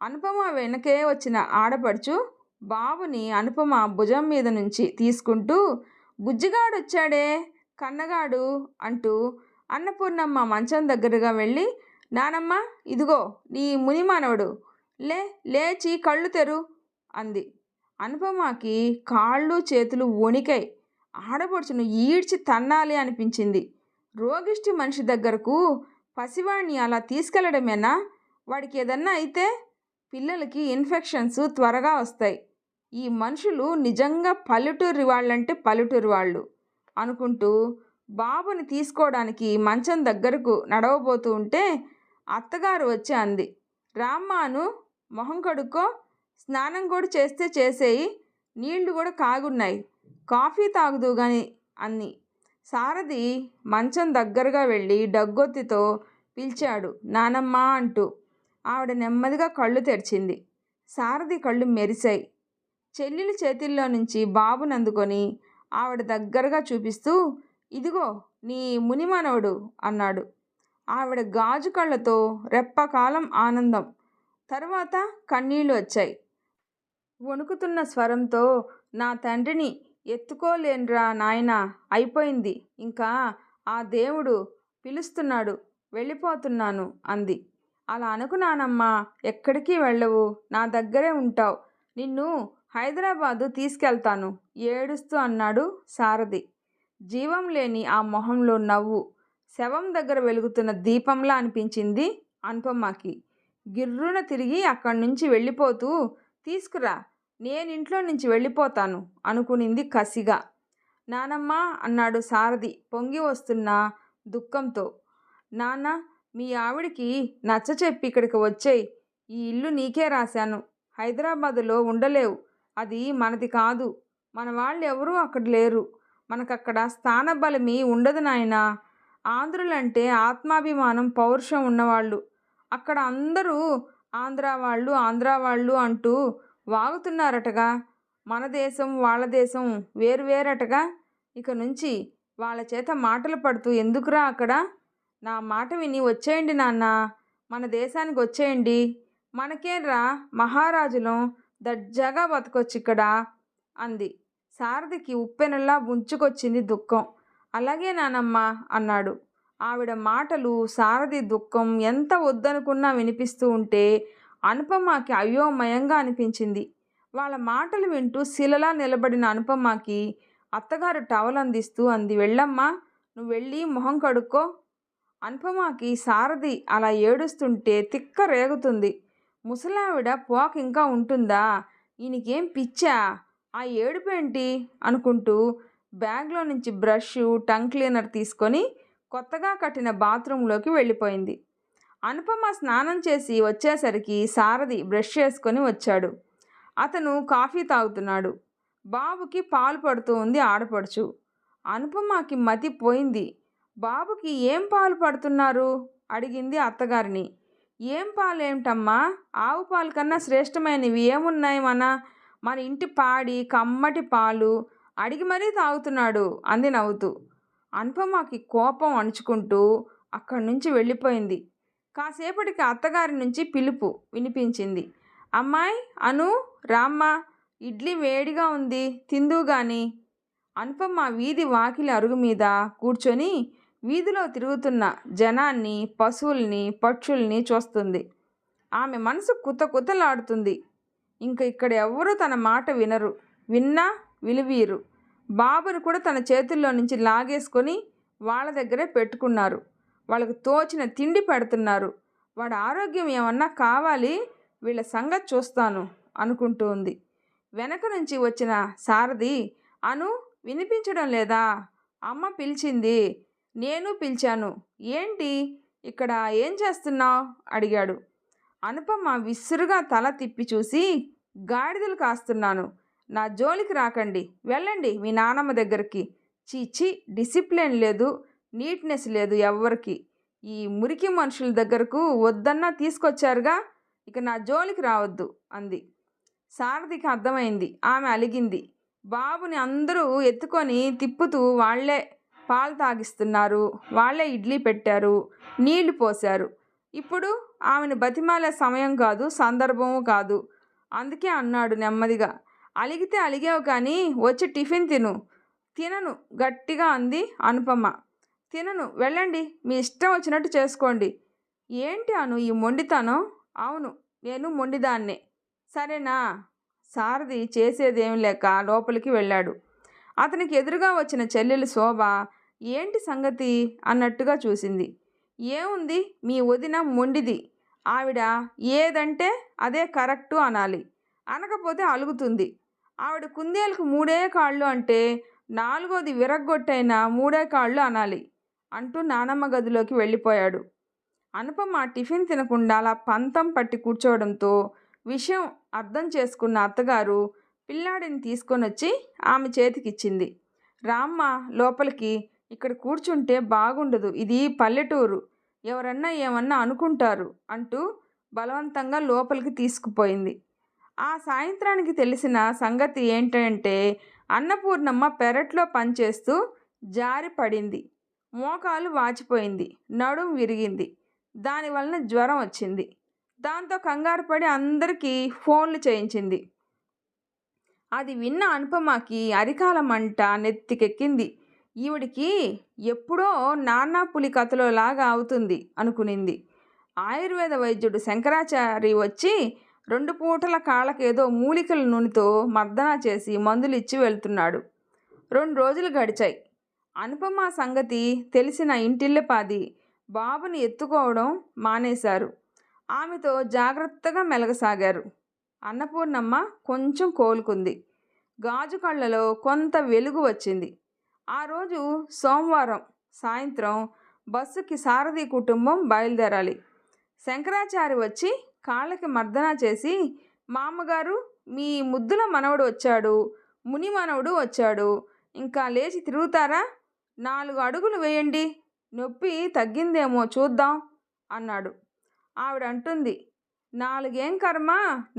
అనుపమ వెనకే వచ్చిన ఆడపడుచు బాబుని అనుపమ భుజం మీద నుంచి తీసుకుంటూ, బుజ్జిగాడొచ్చాడే కన్నగాడు అంటూ అన్నపూర్ణమ్మ మంచం దగ్గరగా వెళ్ళి, నానమ్మ ఇదిగో నీ ముని మనవడు, లేచి కళ్ళు తెరు అంది. అనుపమకి కాళ్ళు చేతులు వణికాయి. ఆడపడుచును ఈడ్చి తన్నాలి అనిపించింది. రోగిష్టి మనిషి దగ్గరకు పసివాడిని అలా తీసుకెళ్లడమేనా? వాడికి ఏదన్నా అయితే పిల్లలకి ఇన్ఫెక్షన్స్ త్వరగా వస్తాయి. ఈ మనుషులు నిజంగా పల్లెటూరి వాళ్ళంటే పల్లెటూరి వాళ్ళు అనుకుంటూ బాబుని తీసుకోవడానికి మంచం దగ్గరకు నడవబోతూ ఉంటే అత్తగారు వచ్చి అంది, రామ్మాను మొహం కడుక్కో, స్నానం కూడా చేస్తే చేసేయి, నీళ్లు కూడా కాగున్నాయి, కాఫీ తాగుదు గాని అంది. సారథి మంచం దగ్గరగా వెళ్ళి డగ్గొత్తితో పిలిచాడు, నానమ్మ అంటూ. ఆవిడ నెమ్మదిగా కళ్ళు తెరిచింది. సారథి కళ్ళు మెరిశాయి. చెల్లెలి చేతిల్లో నుంచి బాబుని అందుకొని ఆవిడ దగ్గరగా చూపిస్తూ, ఇదిగో నీ ముని మనవడు అన్నాడు. ఆవిడ గాజు కళ్ళతో రెప్పకాలం ఆనందం, తరువాత కన్నీళ్లు వచ్చాయి. వణుకుతున్న స్వరంతో, నా తండ్రిని ఎత్తుకోలేనురా నాయనా, అయిపోయింది ఇంకా, ఆ దేవుడు పిలుస్తున్నాడు, వెళ్ళిపోతున్నాను అంది. అలా అనుకున్నానమ్మా, ఎక్కడికి వెళ్ళవు, నా దగ్గరే ఉంటావు, నిన్ను హైదరాబాదు తీసుకెళ్తాను ఏడుస్తూ అన్నాడు సారథి. జీవం లేని ఆ మొహంలో నవ్వు శవం దగ్గర వెలుగుతున్న దీపంలా అనిపించింది అనుపమ్మకి. గిర్రున తిరిగి అక్కడి నుంచి వెళ్ళిపోతూ, తీసుకురా, నేనింట్లో నుంచి వెళ్ళిపోతాను అనుకునింది కసిగా. నానమ్మ అన్నాడు సారథి పొంగి వస్తున్న దుఃఖంతో. నాన్న, మీ ఆవిడికి నచ్చచెప్పి ఇక్కడికి వచ్చేయ్, ఈ ఇల్లు నీకే రాశాను, హైదరాబాదులో ఉండలేవు, అది మనది కాదు, మన వాళ్ళు ఎవరూ అక్కడ లేరు, మనకక్కడ స్థానబలమి ఉండదు నాయనా, ఆంధ్రులంటే ఆత్మాభిమానం పౌరుషం ఉన్నవాళ్ళు, అక్కడ అందరూ ఆంధ్రా వాళ్ళు అంటూ వాగుతున్నారటగా, మన దేశం వాళ్ళ దేశం వేరువేరటగా, ఇక నుంచి వాళ్ళ చేత మాటలు పడుతూ ఎందుకురా అక్కడ, నా మాట విని వచ్చేయండి నాన్న, మన దేశానికి వచ్చేయండి, మనకేంరా మహారాజులం, దర్జాగా బతకొచ్చు ఇక్కడ అంది. సారథికి ఉప్పెనలా ముంచుకొచ్చింది దుఃఖం. అలాగే నానమ్మ అన్నాడు. ఆవిడ మాటలు, సారథి దుఃఖం ఎంత వద్దనుకున్నా వినిపిస్తూ ఉంటే అనుపమకి అయోమయంగా అనిపించింది. వాళ్ళ మాటలు వింటూ శిలలా నిలబడిన అనుపమకి అత్తగారు టవల్ అందిస్తూ అంది, వెళ్ళమ్మా, నువ్వు వెళ్ళి మొహం కడుక్కో. అనుపమకి సారథి అలా ఏడుస్తుంటే తిక్క రేగుతుంది. ముసలావిడ పోక ఇంకా ఉంటుందా, ఈయనకేం పిచ్చా, ఆ ఏడుపేంటి అనుకుంటూ బ్యాగ్లో నుంచి బ్రష్, టంగ్ క్లీనర్ తీసుకొని కొత్తగా కట్టిన బాత్రూంలోకి వెళ్ళిపోయింది. అనుపమ స్నానం చేసి వచ్చేసరికి సారథి బ్రష్ చేసుకొని వచ్చాడు. అతను కాఫీ తాగుతున్నాడు. బాబుకి పాలు పడుతూ ఉంది ఆడపడుచు. అనుపమకి మతి పోయింది. బాబుకి ఏం పాలు పడుతున్నారు అడిగింది అత్తగారిని. ఏం పాలేమిటమ్మా, ఆవు పాలు కన్నా శ్రేష్టమైనవి ఏమున్నాయి మన ఇంటి పాడి కమ్మటి పాలు అడిగి మరీ తాగుతున్నాడు అంది నవ్వుతూ. అనుపమకి కోపం అణుచుకుంటూ అక్కడి నుంచి వెళ్ళిపోయింది. కాసేపటికి అత్తగారి నుంచి పిలుపు వినిపించింది. అమ్మాయి అను, రామ్మ, ఇడ్లీ వేడిగా ఉంది, తిందువు గాని. అనుపమ వీధి వాకిలి అరుగు మీద కూర్చొని వీధిలో తిరుగుతున్న జనాన్ని, పశువుల్ని, పక్షుల్ని చూస్తుంది. ఆమె మనసు కుతకుతలాడుతుంది. ఇంక ఇక్కడ ఎవ్వరూ తన మాట వినరు, విన్నా విలువీరు. బాబుని కూడా తన చేతుల్లో నుంచి లాగేసుకొని వాళ్ళ దగ్గరే పెట్టుకున్నారు. వాళ్ళకు తోచిన తిండి పెడుతున్నారు. వాడి ఆరోగ్యం ఏమన్నా కావాలి, వీళ్ళ సంగతి చూస్తాను అనుకుంటూ ఉంది. వెనక నుంచి వచ్చిన సారథి, అను వినిపించడం లేదా? అమ్మ పిలిచింది, నేను పిలిచాను. ఏంటి ఇక్కడ ఏం చేస్తున్నావు అడిగాడు. అనుపమ విసురుగా తల తిప్పి చూసి, గాడిదలు కాస్తున్నాను. నా జోలికి రాకండి, వెళ్ళండి మీ నానమ్మ దగ్గరికి. చీచి, డిసిప్లిన్ లేదు, నీట్నెస్ లేదు ఎవ్వరికి. ఈ మురికి మనుషుల దగ్గరకు వద్దన్నా తీసుకొచ్చారుగా, ఇక నా జోలికి రావద్దు అంది. సారథికి అర్థమైంది. ఆమె అలిగింది. బాబుని అందరూ ఎత్తుకొని తిప్పుతూ వాళ్లే పాలు తాగిస్తున్నారు, వాళ్లే ఇడ్లీ పెట్టారు, నీళ్లు పోశారు. ఇప్పుడు ఆమెను బతిమాలే సమయం కాదు, సందర్భము కాదు. అందుకే అన్నాడు నెమ్మదిగా, అలిగితే అలిగావు కానీ వచ్చి టిఫిన్ తిను. తినను గట్టిగా అంది అనుపమ. తినను, వెళ్ళండి, మీ ఇష్టం వచ్చినట్టు చేసుకోండి. ఏంటి అను ఈ మొండితనం? అవును, నేను మొండిదాన్నే. సరేనా? సారథి చేసేదేం లేక లోపలికి వెళ్ళాడు. అతనికి ఎదురుగా వచ్చిన చెల్లెలు శోభ ఏంటి సంగతి అన్నట్టుగా చూసింది. ఏముంది, మీ వదిన మొండిది. ఆవిడ ఏదంటే అదే కరెక్టు అనాలి, అనకపోతే అలుగుతుంది. ఆవిడ కుందేలకు మూడే కాళ్ళు అంటే నాలుగోది విరగ్గొట్టైనా మూడే కాళ్ళు అనాలి అంటూ నానమ్మ గదిలోకి వెళ్ళిపోయాడు. అనుపమ టిఫిన్ తినకుండా అలా పంతం పట్టి కూర్చోవడంతో విషయం అర్థం చేసుకున్న అత్తగారు పిల్లాడిని తీసుకొని వచ్చి ఆమె చేతికిచ్చింది. రామ్మ లోపలికి, ఇక్కడ కూర్చుంటే బాగుండదు, ఇది పల్లెటూరు, ఎవరన్నా ఏమన్నా అనుకుంటారు అంటూ బలవంతంగా లోపలికి తీసుకుపోయింది. ఆ సాయంత్రానికి తెలిసిన సంగతి ఏంటంటే, అన్నపూర్ణమ్మ పెరట్లో పనిచేస్తూ జారి పడింది. మోకాలు వాచిపోయింది, నడుం విరిగింది. దానివలన జ్వరం వచ్చింది. దాంతో కంగారు పడి అందరికీ ఫోన్లు చేయించింది. అది విన్న అనుపమకి అరికాల మంట నెత్తికెక్కింది. ఈవిడికి ఎప్పుడో నాన్నా పులి కథలో లాగా అవుతుంది అనుకునింది. ఆయుర్వేద వైద్యుడు శంకరాచారి వచ్చి 2 పూటల కాళ్ళకేదో మూలికల నూనెతో మర్దన చేసి మందులు ఇచ్చి వెళ్తున్నాడు. 2 రోజులు గడిచాయి. అనుపమ సంగతి తెలిసిన ఇంటిల్లపాది బాబుని ఎత్తుకోవడం మానేశారు. ఆమెతో జాగ్రత్తగా మెలగసాగారు. అన్నపూర్ణమ్మ కొంచెం కోలుకుంది. గాజు కళ్ళలో కొంత వెలుగు వచ్చింది. ఆ రోజు సోమవారం సాయంత్రం బస్సుకి సారథి కుటుంబం బయలుదేరాలి. శంకరాచారి వచ్చి కాళ్ళకి మర్దన చేసి, మామగారు, మీ ముద్దుల మనవడు వచ్చాడు, ముని మనవడు వచ్చాడు, ఇంకా లేచి తిరుగుతారా? 4 అడుగులు వేయండి, నొప్పి తగ్గిందేమో చూద్దాం అన్నాడు. ఆవిడ అంటుంది, 4 ఏం కర్మ,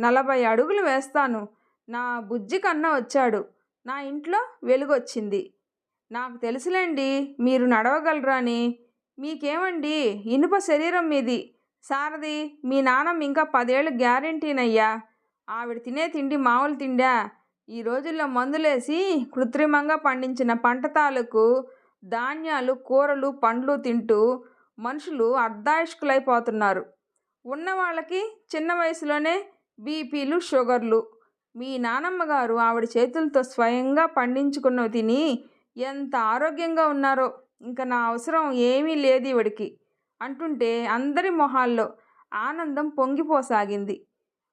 40 అడుగులు వేస్తాను. నా బుజ్జి కన్నా వచ్చాడు, నా ఇంట్లో వెలుగొచ్చింది. నాకు తెలుసులేండి మీరు నడవగలరా అని. మీకేమండి, ఇనుప శరీరం మీది. సారథి, మీ నాన్నమ్మ ఇంకా 10 ఏళ్ళు గ్యారెంటీనయ్యా. ఆవిడ తినే తిండి మామూలు తిండా? ఈ రోజుల్లో మందులేసి కృత్రిమంగా పండించిన పంట తాలూకు ధాన్యాలు, కూరలు, పండ్లు తింటూ మనుషులు అర్ధాయుష్కులైపోతున్నారు. ఉన్న వాళ్ళకి చిన్న వయసులోనే బీపీలు, షుగర్లు. మీ నానమ్మ గారు ఆవిడ చేతులతో స్వయంగా పండించుకున్నవి తిని ఎంత ఆరోగ్యంగా ఉన్నారో. ఇంకా నా అవసరం ఏమీ లేదు ఈవిడికి అంటుంటే అందరి మొహాల్లో ఆనందం పొంగిపోసాగింది.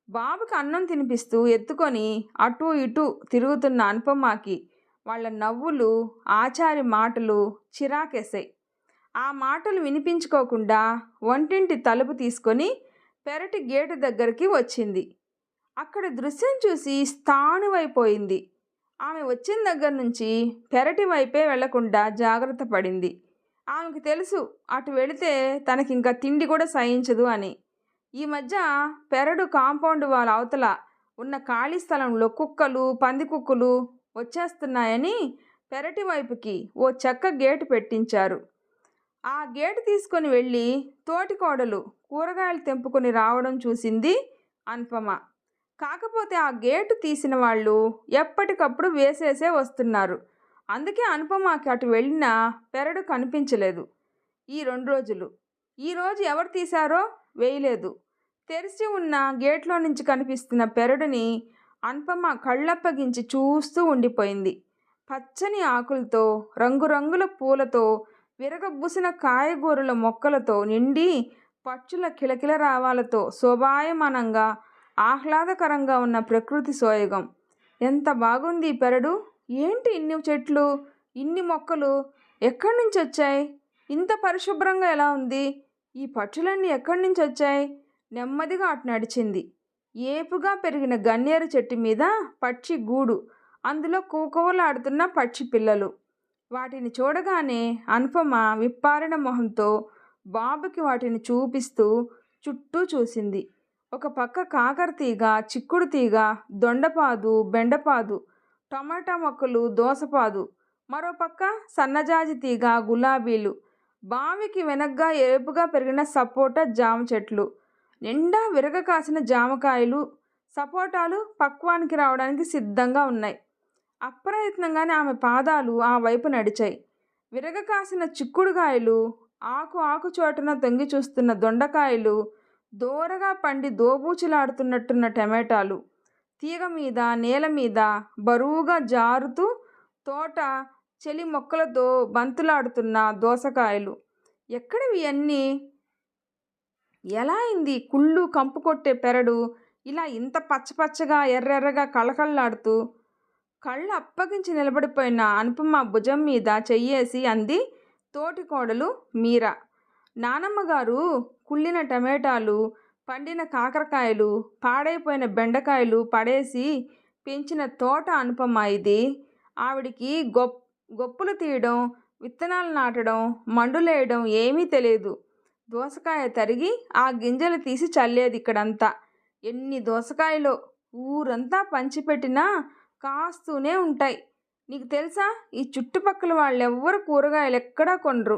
బాబుకి అన్నం తినిపిస్తూ ఎత్తుకొని అటూ ఇటూ తిరుగుతున్న అనుపమ్మకి వాళ్ళ నవ్వులు, ఆచారి మాటలు చిరాకేశాయి. ఆ మాటలు వినిపించుకోకుండా వంటింటి తలుపు తీసుకొని పెరటి గేటు దగ్గరికి వచ్చింది. అక్కడ దృశ్యం చూసి స్థాణువైపోయింది. ఆమె వచ్చిన దగ్గర నుంచి పెరటి వైపే వెళ్లకుండా జాగ్రత్త పడింది. ఆమెకు తెలుసు అటు వెళితే తనకింకా తిండి కూడా సహించదు అని. ఈ మధ్య పెరడు కాంపౌండ్ వాళ్ళ అవతల ఉన్న ఖాళీ స్థలంలో కుక్కలు, పందికుక్కలు వచ్చేస్తున్నాయని పెరటి వైపుకి ఓ చెక్క గేటు పెట్టించారు. ఆ గేటు తీసుకొని వెళ్ళి తోటికోడలు కూరగాయలు తెంపుకొని రావడం చూసింది అనుపమ. కాకపోతే ఆ గేటు తీసిన వాళ్ళు ఎప్పటికప్పుడు వేసేసే వస్తున్నారు. అందుకే అనుపమకి అటు వెళ్ళినా పెరడు కనిపించలేదు ఈ 2 రోజులు. ఈరోజు ఎవరు తీశారో వేయలేదు. తెరిచి ఉన్న గేట్లో నుంచి కనిపిస్తున్న పెరడుని అనుపమ కళ్ళప్పగించి చూస్తూ ఉండిపోయింది. పచ్చని ఆకులతో, రంగురంగుల పూలతో, విరగబూసిన కాయగూరల మొక్కలతో నిండి పక్షుల కిలకిల రావాలతో శోభాయమానంగా ఆహ్లాదకరంగా ఉన్న ప్రకృతి సోయగం. ఎంత బాగుంది ఈ పెరడు! ఏంటి ఇన్ని చెట్లు, ఇన్ని మొక్కలు ఎక్కడి నుంచి వచ్చాయి? ఇంత పరిశుభ్రంగా ఎలా ఉంది? ఈ పక్షులన్నీ ఎక్కడి నుంచి వచ్చాయి? నెమ్మదిగా అటు నడిచింది. ఏపుగా పెరిగిన గన్నేరు చెట్టు మీద పక్షి గూడు, అందులో కూకవలాడుతున్న పక్షి పిల్లలు. వాటిని చూడగానే అనుపమ విప్పారిన మొహంతో బాబుకి వాటిని చూపిస్తూ చుట్టూ చూసింది. ఒక పక్క కాకర తీగ, చిక్కుడు తీగ, దొండపాదు, బెండపాదు, టమాటా మొక్కలు, దోసపాదు, మరోపక్క సన్నజాజి తీగ, గులాబీలు, బావికి వెనగ్గా ఏపుగా పెరిగిన సపోటా జామ చెట్లు, నిండా విరగ కాసిన జామకాయలు, సపోటాలు పక్వానికి రావడానికి సిద్ధంగా ఉన్నాయి. అప్రయత్నంగానే ఆమె పాదాలు ఆ వైపు నడిచాయి. విరగ కాసిన చిక్కుడుకాయలు, ఆకు చోటున తొంగి చూస్తున్న దొండకాయలు, దోరగా పండి దోబూచులాడుతున్నట్టున్న టమాటాలు, తీగ మీద, నేల మీద బరువుగా జారుతూ తోట చెలి మొక్కలతో బంతులాడుతున్న దోసకాయలు. ఎక్కడివి అన్నీ? ఎలా అయింది కుళ్ళు కంపు కొట్టే పెరడు ఇలా ఇంత పచ్చపచ్చగా, ఎర్రెర్రగా కళకళలాడుతూ? కళ్ళు అప్పగించి నిలబడిపోయిన అనుపమ భుజం మీద చెయ్యేసి అంది తోటికోడలు మీరా. నానమ్మగారు కుళ్ళిన టమాటాలు, పండిన కాకరకాయలు, పాడైపోయిన బెండకాయలు పడేసి పెంచిన తోట అనుపమ ఇది. ఆవిడికి గొప్పులు తీయడం, విత్తనాలు నాటడం, మండులేయడం ఏమీ తెలియదు. దోసకాయ తరిగి ఆ గింజలు తీసి చల్లేది ఇక్కడంతా. ఎన్ని దోసకాయలో ఊరంతా పంచిపెట్టినా కాస్తూనే ఉంటాయి. నీకు తెలుసా, ఈ చుట్టుపక్కల వాళ్ళెవ్వరు కూరగాయలు ఎక్కడా కొనరు.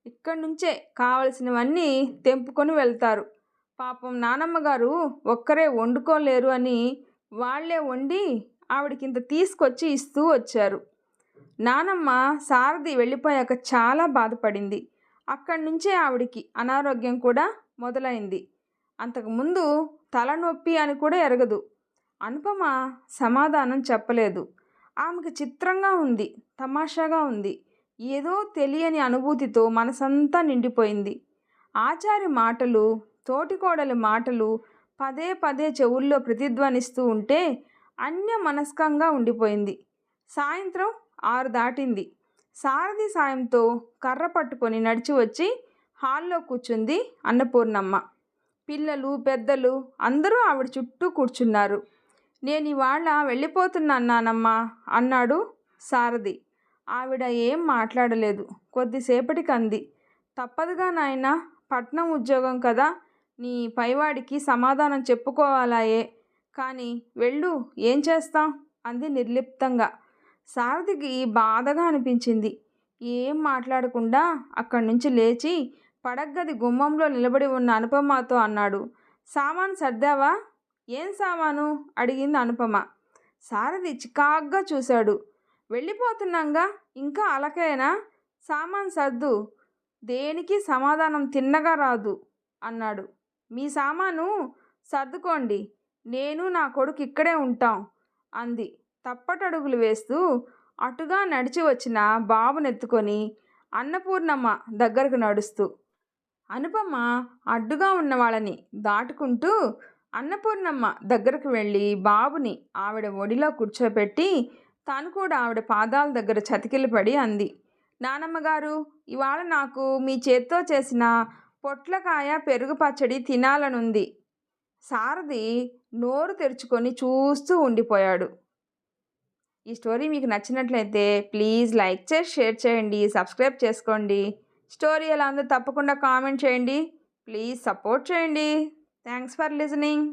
ఇక్కడి నుంచే కావలసినవన్నీ తెంపుకొని వెళ్తారు. పాపం నానమ్మగారు ఒక్కరే వండుకోలేరు అని వాళ్లే వండి ఆవిడకింత తీసుకొచ్చి ఇస్తూ వచ్చారు. నానమ్మ సారథి వెళ్ళిపోయాక చాలా బాధపడింది. అక్కడి నుంచే ఆవిడికి అనారోగ్యం కూడా మొదలైంది. అంతకుముందు తలనొప్పి అని కూడా ఎరగదు. అనుపమ సమాధానం చెప్పలేదు. ఆమెకు చిత్రంగా ఉంది, తమాషాగా ఉంది. ఏదో తెలియని అనుభూతితో మనసంతా నిండిపోయింది. ఆచారి మాటలు, తోటికోడలి మాటలు పదే పదే చెవుల్లో ప్రతిధ్వనిస్తూ ఉంటే అన్యమనస్కంగా ఉండిపోయింది. సాయంత్రం 6 దాటింది. సారథి సాయంతో కర్ర పట్టుకొని నడిచి వచ్చి హాల్లో కూర్చుంది అన్నపూర్ణమ్మ. పిల్లలు, పెద్దలు అందరూ ఆవిడ చుట్టూ కూర్చున్నారు. నేను ఇవాళ వెళ్ళిపోతున్నాను నానమ్మా అన్నాడు సారథి. ఆవిడ ఏం మాట్లాడలేదు. కొద్దిసేపటికి అంది, తప్పదుగా నాయనా, పట్నం ఉద్యోగం కదా, నీ పైవాడికి సమాధానం చెప్పుకోవాలాయే, కానీ వెళ్ళు, ఏం చేస్తాం అంది నిర్లిప్తంగా. సారథికి బాధగా అనిపించింది. ఏం మాట్లాడకుండా అక్కడి నుంచి లేచి పడగ్గది గుమ్మంలో నిలబడి ఉన్న అనుపమతో అన్నాడు, సామాను సర్దావా? ఏం సామాను అడిగింది అనుపమ. సారథి చికాగ్గా చూశాడు. వెళ్ళిపోతున్నాంగా, ఇంకా అలకేనా? సామాను సర్దు. దేనికి సమాధానం తిన్నగా రాదు అన్నాడు. మీ సామాను సర్దుకోండి, నేను నా కొడుకు ఇక్కడే ఉంటాం అంది తప్పటడుగులు వేస్తూ. అటుగా నడిచి వచ్చిన బాబునెత్తుకొని అన్నపూర్ణమ్మ దగ్గరకు నడుస్తూ. అనుపమ అడ్డుగా ఉన్న వాళ్ళని దాటుకుంటూ అన్నపూర్ణమ్మ దగ్గరకు వెళ్ళి బాబుని ఆవిడ ఒడిలో కూర్చోపెట్టి తాను కూడా ఆవిడ పాదాల దగ్గర చతికిలపడి అంది, నానమ్మ గారు, ఇవాళ నాకు మీ చేత్తో చేసిన పొట్లకాయ పెరుగు పచ్చడి తినాలనుంది. సారథి నోరు తెరుచుకొని చూస్తూ ఉండిపోయాడు. ఈ స్టోరీ మీకు నచ్చినట్లయితే ప్లీజ్ లైక్ చేసి షేర్ చేయండి, సబ్స్క్రైబ్ చేసుకోండి. స్టోరీ ఎలా ఉందో తప్పకుండా కామెంట్ చేయండి. ప్లీజ్ సపోర్ట్ చేయండి. Thanks for listening.